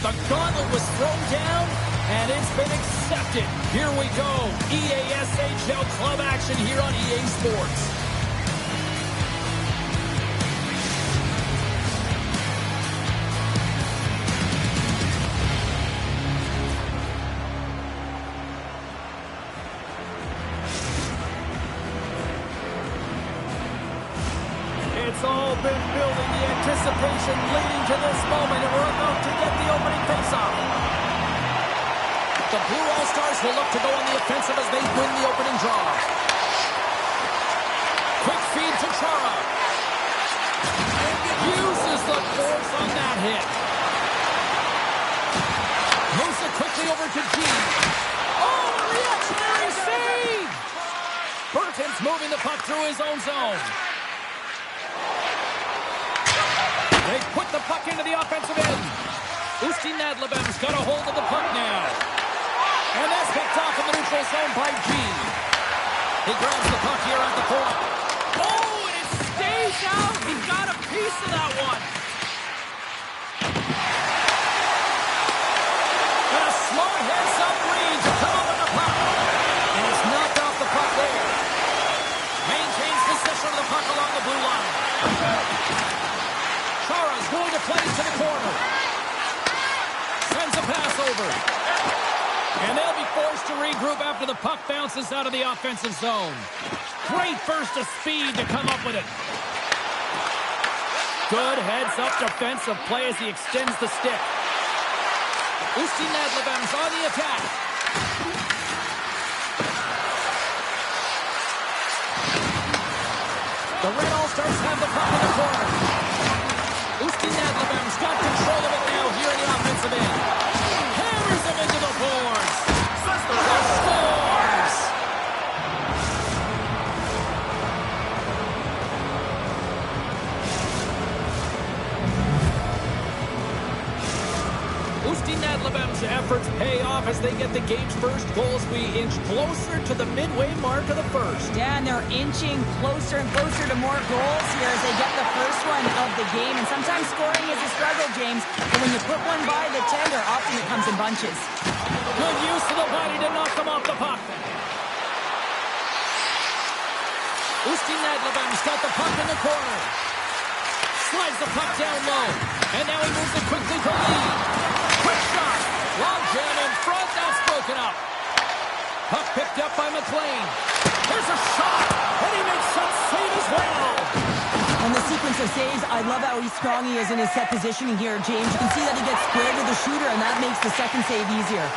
The gauntlet was thrown down, and it's been accepted. Here we go. EASHL club action here on EA Sports. It's all been building, the anticipation leading to this moment, and we're about to get the opening faceoff. The Blue All-Stars will look to go on the offensive as they win the opening draw. Quick feed to Chara. Uses the force on that hit. Moves it quickly over to G. Oh, reactionary save! Burton's moving the puck through his own zone. They put the puck into the offensive end. Usti Nadlebem's got a hold of the puck now. And that's picked off in the neutral zone by G. He grabs the puck here at the point. Oh, and it stays out. He got a piece of that one. And a smart heads-up read to come up with the puck. And he's knocked off the puck there. Maintains possession of the puck along the blue line. Chara's going to play to the corner. Sends a pass over. And they'll be forced to regroup after the puck bounces out of the offensive zone. Great burst of speed to come up with it. Good heads-up defensive play as he extends the stick. Usti Nadlebem's on the attack. The Red All-Stars have the puck in the corner. Usti Nadlebem's got control of it now here in the offensive end. Hammers him into the boards. Scores! Usti Nadlebem's efforts pay off as they get the game's first goal as we inch closer to the midway mark of the first. Yeah, and they're inching closer and closer to more goals here as they get the first one of the game. And sometimes scoring is a struggle, James. But when you put one by the tender, often it comes in bunches. Good use of the body to knock them off the puck. Usti Nadlebem's got the puck in the corner. Slides the puck down low. And now he moves it quickly to lead. Quick shot. Long jam in front. That's broken up. Puck picked up by McLean. There's a shot. And he makes some save as well. And the sequence of saves, I love how strong he is in his set positioning here, James. You can see that he gets squared to the shooter, and that makes the second save easier.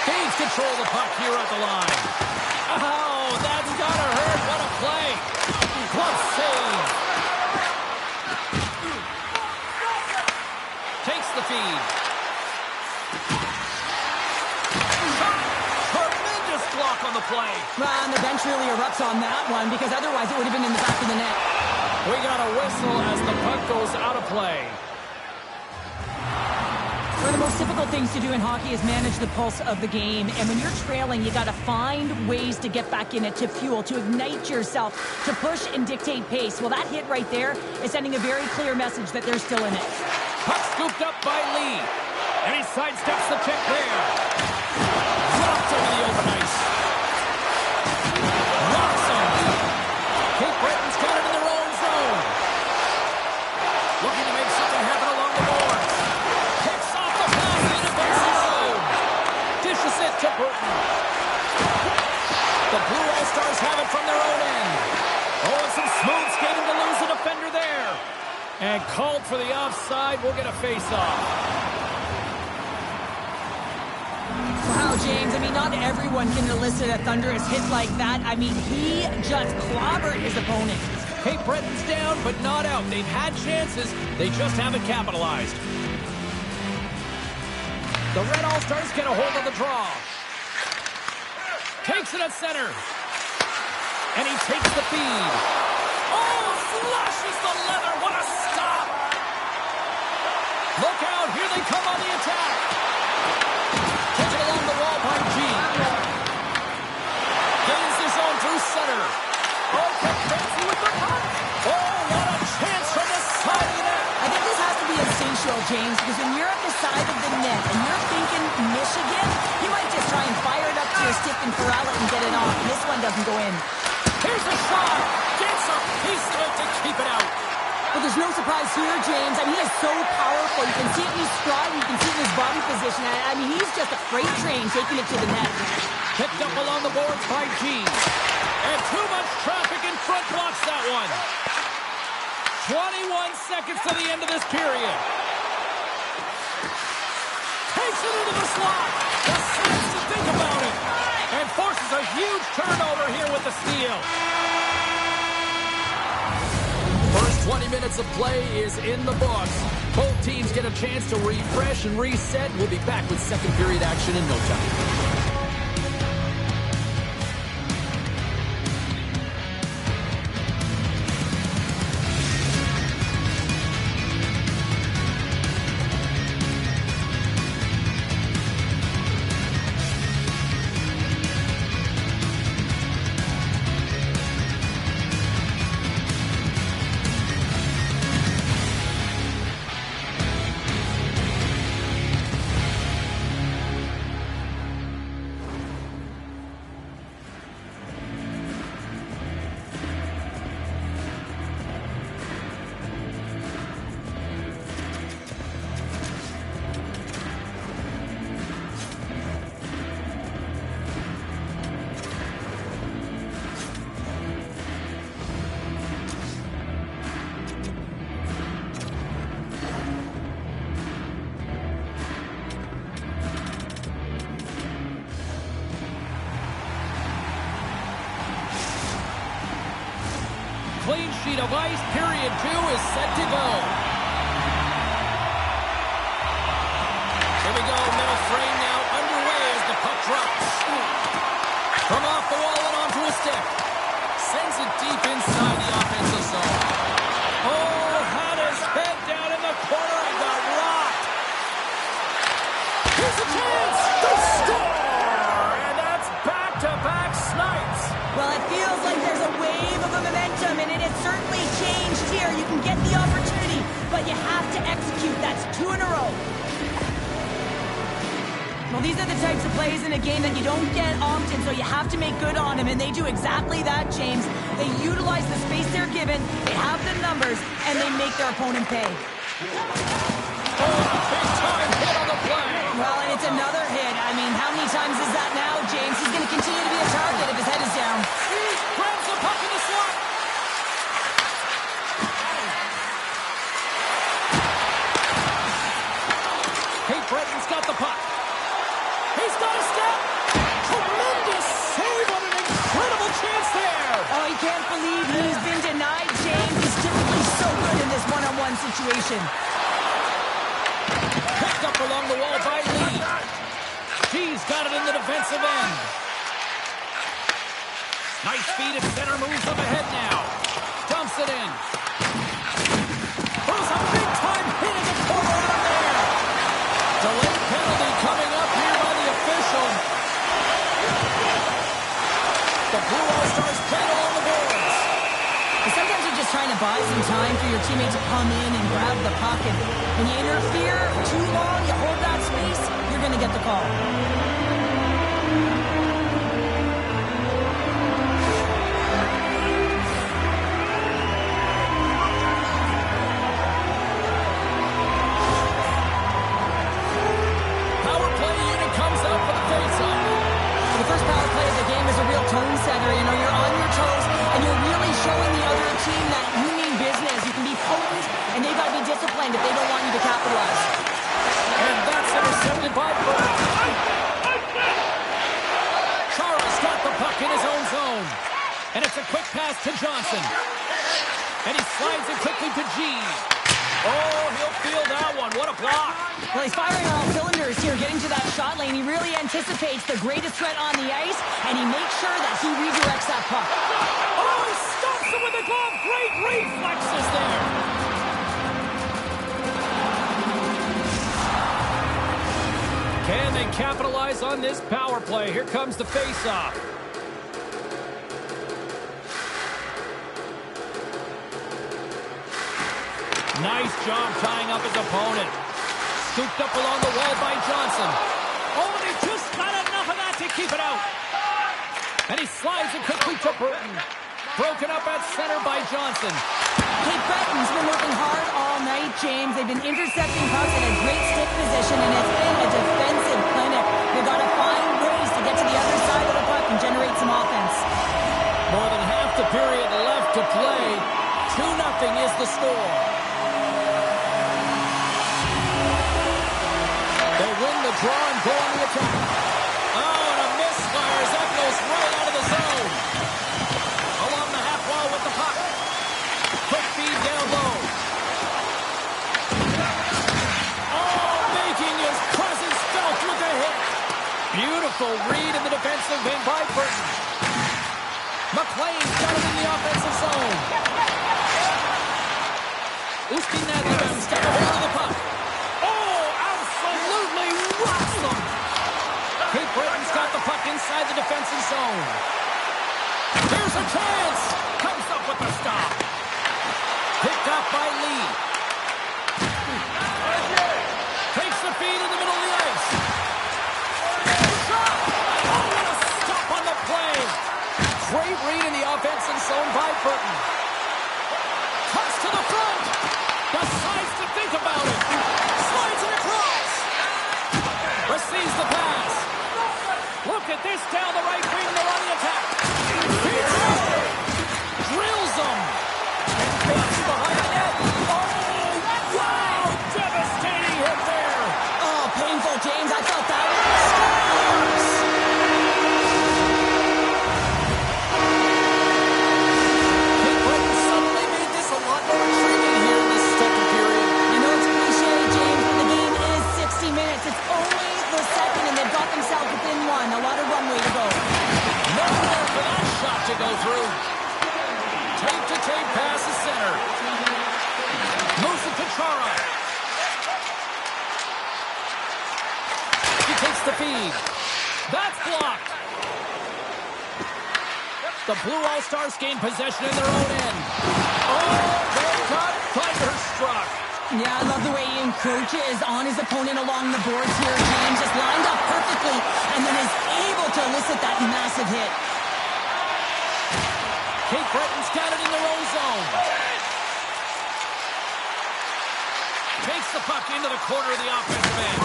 Gains control of the puck here at the line. Oh, that's gotta hurt. What a play. Glove save. Takes the feed. Tremendous block on the play. Well, and the bench really erupts on that one because otherwise it would have been in the back of the net. We got a whistle as the puck goes out of play. One of the most difficult things to do in hockey is manage the pulse of the game. And when you're trailing, you got to find ways to get back in it, to fuel, to ignite yourself, to push and dictate pace. Well, that hit right there is sending a very clear message that they're still in it. Puck scooped up by Lee. And he sidesteps the check there. Dropped over the open ice. Locks him. Cape Breton's got it in their own zone. Looking to make something happen along the boards. Picks off the pass in the defensive zone. Dishes it to Burton. The Blue All-Stars have it from their own end. Oh, and some smooth skating to lose the defender there. And called for the offside. We'll get a face-off. Wow, James, I mean, not everyone can elicit a thunderous hit like that. I mean, he just clobbered his opponent. Cape Breton's down, but not out. They've had chances. They just haven't capitalized. The Red All-Stars get a hold of the draw. Takes it at center. And he takes the feed. Oh, flushes the leather. What a stop. Look out. Here they come on the attack. Taken along the wall by G. Gains the zone through center. Oh, Fancy with the puck. Oh, what a chance from the side of the net. I think this has to be instinctual, James, because when you're at the side to keep it out. Well, there's no surprise here, James. I mean, he is so powerful. You can see it in his stride, and you can see it in his body position. I mean, he's just a freight train taking it to the net. Picked up along the boards by G. And too much traffic in front blocks that one. 21 seconds to the end of this period. Takes it into the slot. Just seems to think about it. And forces a huge turnover here with the steal. First 20 minutes of play is in the books. Both teams get a chance to refresh and reset. We'll be back with second period action in no time. Clean sheet of ice. Period 2 is set to go. Here we go. Middle frame now underway as the puck drops. From off the wall and onto a stick. Sends it deep inside the offensive zone. Oh, had his head down in the corner and got rocked. Here's a chance to score! And that's back-to-back snipes. Well, it feels like there's a wave of momentum, and it has certainly changed here. You can get the opportunity, but you have to execute. That's 2 in a row. Well, these are the types of plays in a game that you don't get often, so you have to make good on them, and they do exactly that, James. They utilize the space they're given, they have the numbers, and they make their opponent pay. Oh, big time hit on the play. Well, and it's another hit. I mean, how many times is that now, James? He's going to continue to be a target if his head is down. He grabs the puck in the slot. Hey, Breton's got the puck. He's got a step. Tremendous save. What an incredible chance there. Oh, he can't believe he's been denied, James. He's typically so good in this one-on-one situation. Picked up along the wall by Lee. G's got it in the defensive end. Nice speed at center, moves up ahead now. Dumps it in. Throws a big-time hit in the corner out there. Delayed penalty coming up here by the official. The Blue All-Stars played along the boards. Sometimes you're just trying to buy some time for your teammate to come in and grab the puck. And when you interfere too long, you hold that space, you're going to get the call. Power play unit comes out for the face-off. The first power play of the game is a real tone setter. You know, you're on your toes, and you're really showing the other team that you mean business. You can be potent, and they've got to be disciplined if they don't want you to capitalize. And that's intercepted by Burke. Chara's got the puck in his own zone. And it's a quick pass to Johnson. And he slides it quickly to G. Oh, he'll feel that one. What a block. Well, he's firing on all cylinders here, getting to that shot lane. He really anticipates the greatest threat on the ice, and he makes sure that he redirects that puck. Oh, he stops him with the glove. Great reflexes there. Can they capitalize on this power play? Here comes the face-off. Nice job tying up his opponent. Scooped up along the wall by Johnson. Oh, and he just got enough of that to keep it out. And he slides it quickly to Burton. Broken up at center by Johnson. Cape Breton's been working hard all night, James. They've been intercepting pucks in a great stick position, and it's been a defensive clinic. They've got to find ways to get to the other side of the puck and generate some offense. More than half the period left to play. 2-0 is the score. They win the draw and go on the attack. Oh, and a misfires. That goes right out of the zone. Along the half wall with the puck. Quick feed down low. Oh, making his presence felt with a hit. Beautiful read in the defensive end by Burton. McLean's got it in the offensive zone. Ustinadlev's got a hold of the puck. Oh, absolutely rocks them. Cape Breton's got the puck inside the defensive zone. Here's a chance. Comes up with the stop. Picked up by Lee. Takes the feed in the middle of the ice. Shot! Oh, what a stop on the play. Great read in the offensive zone by Burton. Cuts to the front. Decides to think about it. Slides it across. Receives the pass. Look at this down the right wing. They're on the attack. Drills them. Gets behind the net. Oh, wow. Devastating hit there. Oh, painful, James. I felt that one. Scores! Cape Breton suddenly made this a lot more intriguing here in this second period. I know it's cliche, James, but the game is 60 minutes. It's only the second, and they've got themselves within one. A lot of runway to go. Nowhere for that shot to go through. Tape-to-tape pass to center. Moves it to Chara. He takes the feed. That's blocked. The Blue All-Stars gain possession in their own end. Oh, they got thunderstruck. Yeah, I love the way he encroaches on his opponent along the boards here, James. Just lined up perfectly, and then is able to elicit that massive hit. Cape Breton's got it in their own zone. Takes the puck into the corner of the offensive end.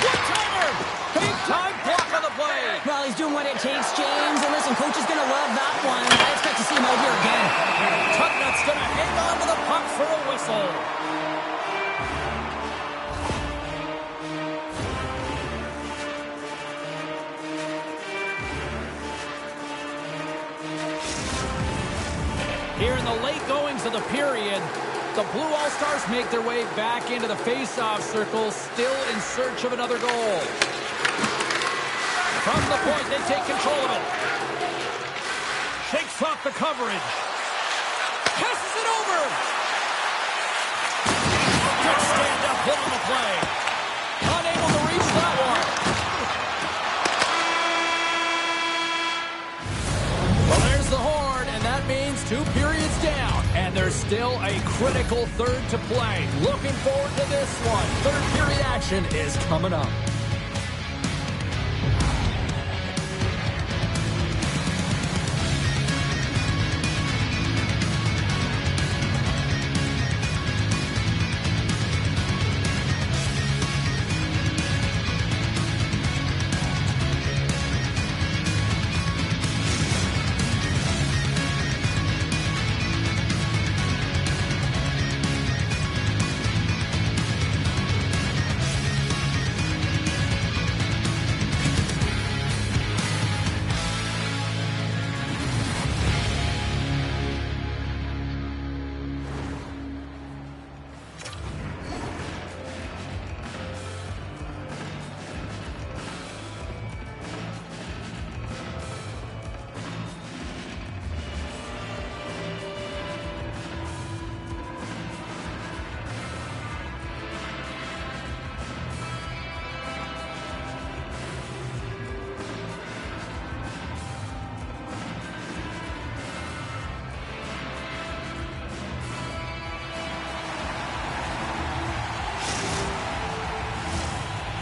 One-timer! Big-time block on the play. Well, he's doing what it takes, James. And listen, coach is going to love that one. I expect to see him out here again. Tugnut's going to hang on to the puck for a whistle. Here in the late goings of the period, the Blue All-Stars make their way back into the face-off circle, still in search of another goal. From the point, they take control of it. Shakes off the coverage. Passes it over. Good stand-up hit on the play. Unable to reach that one. Well, there's the horn, and that means 2 periods down. And there's still a critical third to play. Looking forward to this one. Third period action is coming up.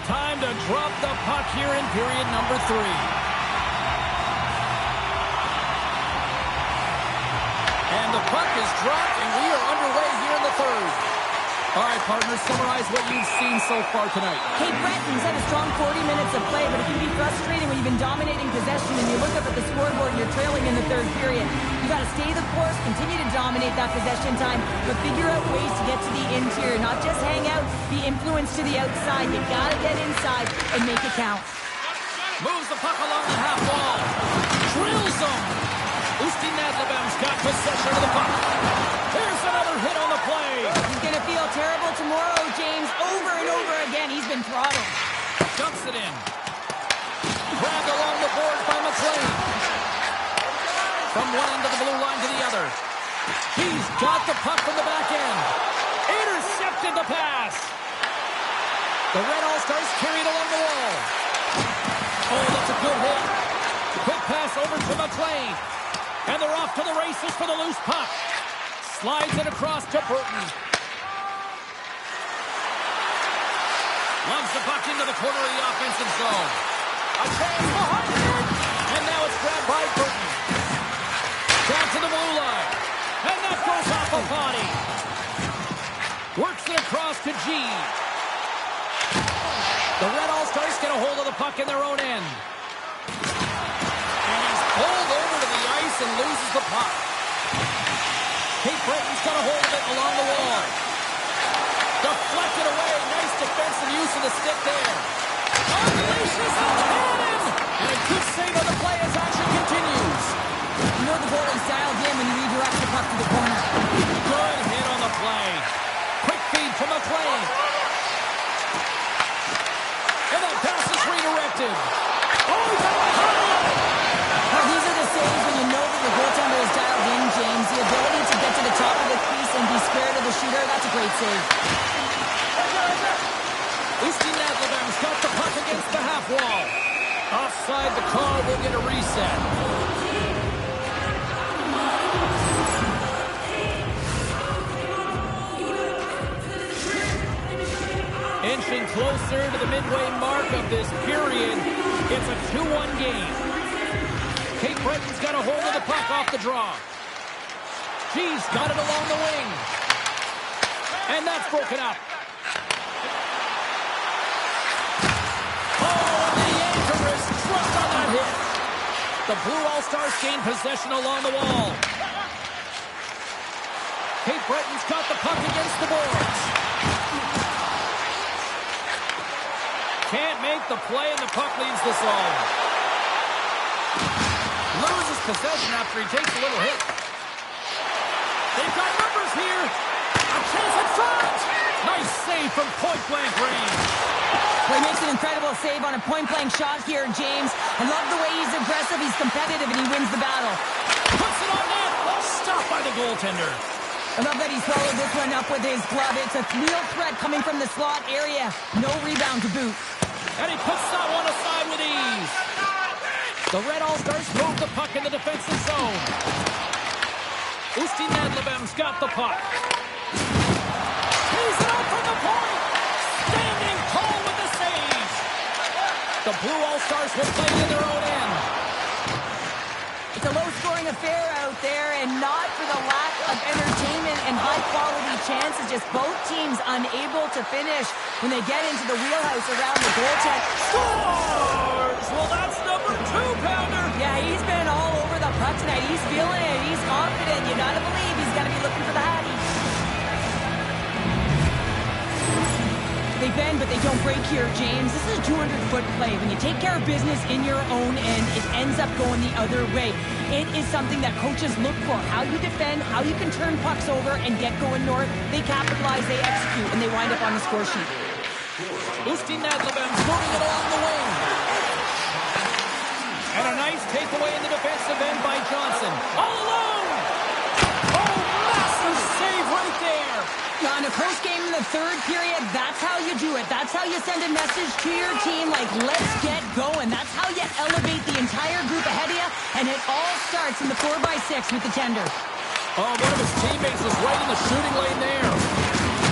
Time to drop the puck here in period number 3. puck is dropped, and we are underway here in the third. All right, partners, summarize what you've seen so far tonight. Cape Breton's had a strong 40 minutes of play, but it can be frustrating when you've been dominating possession and you look up at the scoreboard and you're trailing in the third period. You got to stay the course, continue to dominate that possession time, but figure out ways to get to the interior, not just hang out, be influenced to the outside. You got to get inside and make it count. Moves the puck along the half wall. Drills them. Ustin Nadlebem's got possession of the puck. There's another hit on the play. He's going to feel terrible tomorrow, James. Over and over again, he's been throttled. Dumps it in. Grabbed along the boards by McLean. From one end of the blue line to the other. He's got the puck from the back end. Intercepted the pass. The Red All-Stars carried along the wall. Oh, that's a good hit. Quick pass over to McLean. And they're off to the races for the loose puck. Slides it across to Burton. Loves the puck into the corner of the offensive zone. A chance behind it. And now it's grabbed by Burton. Down to the blue line. And that goes off a body. Works it across to G. The Red All-Stars get a hold of the puck in their own end. And he's pulled over to the ice and loses the puck. Cape Breton's got a hold of it along the wall. Deflected away. Nice defensive use of the stick there. Unleashes a cannon! And a good save on the play as action continues. You know the goalie's dialed in when you redirect the puck to the corner. Good hit on the play. Quick feed from McLean. And that pass is redirected. Oh, he's got a high! Well, these are the saves when you know that your goaltender is dialed in, James. The ability to get to the top of the crease and be scared of the shooter, that's a great save. Ustin Nadlebem's got the puck against the half wall. Offside, the call will get a reset. Inching closer to the midway mark of this period. It's a 2-1 game. Cape Breton's got a hold of the puck off the draw. G's got it along the wing. And that's broken up. Oh, the anchor is struck on that hit. The Blue All-Stars gain possession along the wall. Cape Breton's got the puck against the boards. Can't make the play, and the puck leaves the zone. Loses possession after he takes a little hit. They've got numbers here. A chance at front. Nice save from point-blank range. Well, he makes an incredible save on a point-blank shot here, James. I love the way he's aggressive, he's competitive, and he wins the battle. Puts it on net. Stopped by the goaltender. I love that he followed this one up with his glove. It's a real threat coming from the slot area. No rebound to boot. And he puts that one aside with ease. The Red All-Stars move the puck in the defensive zone. Ustin Nadlebem's got the puck. He's it out from the point. Standing tall with the save. The Blue All-Stars will play in their own end. It's a low-scoring affair out there, and not for the lack of entertainment and high-quality chances. Just both teams unable to finish when they get into the wheelhouse around the goaltender. Scores! Well, that's number 2-pounder. Yeah, he's been all over the puck tonight. He's feeling it. He's confident. You gotta believe he's gonna be looking for the Hattie. They bend, but they don't break here, James. This is a 200-foot play. When you take care of business in your own end, it ends up going the other way. It is something that coaches look for. How you defend, how you can turn pucks over and get going north. They capitalize, they execute, and they wind up on the score sheet. Ustin Nadlebem's moving it along the wing. And a nice takeaway in the defensive end by Johnson. All alone! Oh, massive save right there! Yeah, in a close game in the third period, that's how you do it. That's how you send a message to your team, like, let's get going. That's how you elevate the entire group ahead of you, and it all starts in the 4x6 with the tender. Oh, one of his teammates was right in the shooting lane there.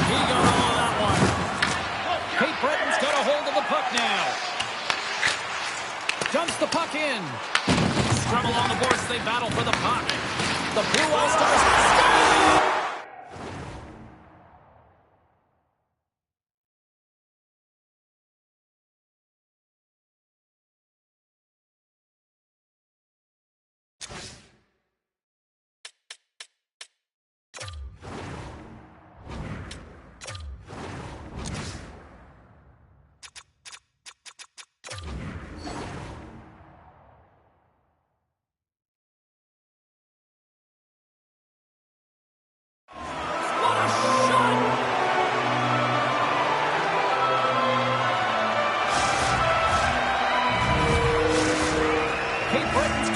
He got all of that one. Cape Breton's got a hold of the puck now. Dumps the puck in. Scrum along the boards, they battle for the puck. The Blue All-Stars score!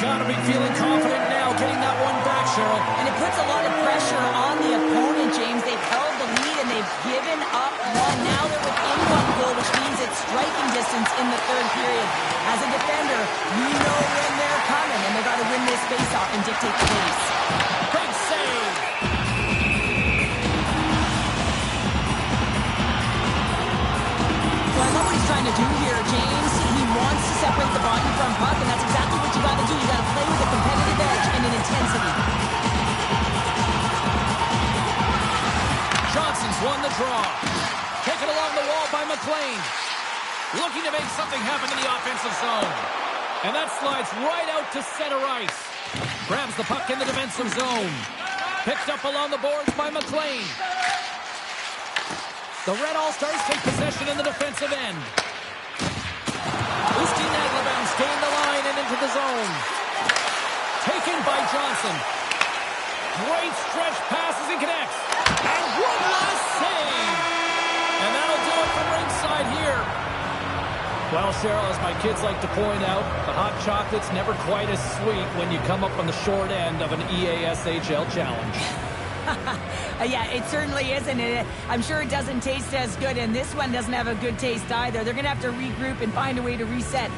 Gotta be feeling confident now, getting that one back, Cheryl. And it puts a lot of pressure on the opponent, James. They've held the lead and they've given up one. Now they're within one goal, which means it's striking distance in the third period. As a defender, we know when they're coming, and they've got to win this faceoff and dictate the pace. Big save! Well, I love what he's trying to do here, James. He wants to separate the body from puck, and that's exactly what you got to do. You got to play with a competitive edge and an intensity. Johnson's won the draw. Taken along the wall by McLean. Looking to make something happen in the offensive zone. And that slides right out to center ice. Grabs the puck in the defensive zone. Picked up along the boards by McLean. The Red All-Stars take possession in the defensive end. Gained the line and into the zone. Taken by Johnson. Great stretch pass as he connects. And one last save. And that'll do it from ringside here. Well, Cheryl, as my kids like to point out, the hot chocolate's never quite as sweet when you come up on the short end of an EASHL challenge. Yeah, it certainly isn't. I'm sure it doesn't taste as good, and this one doesn't have a good taste either. They're going to have to regroup and find a way to reset.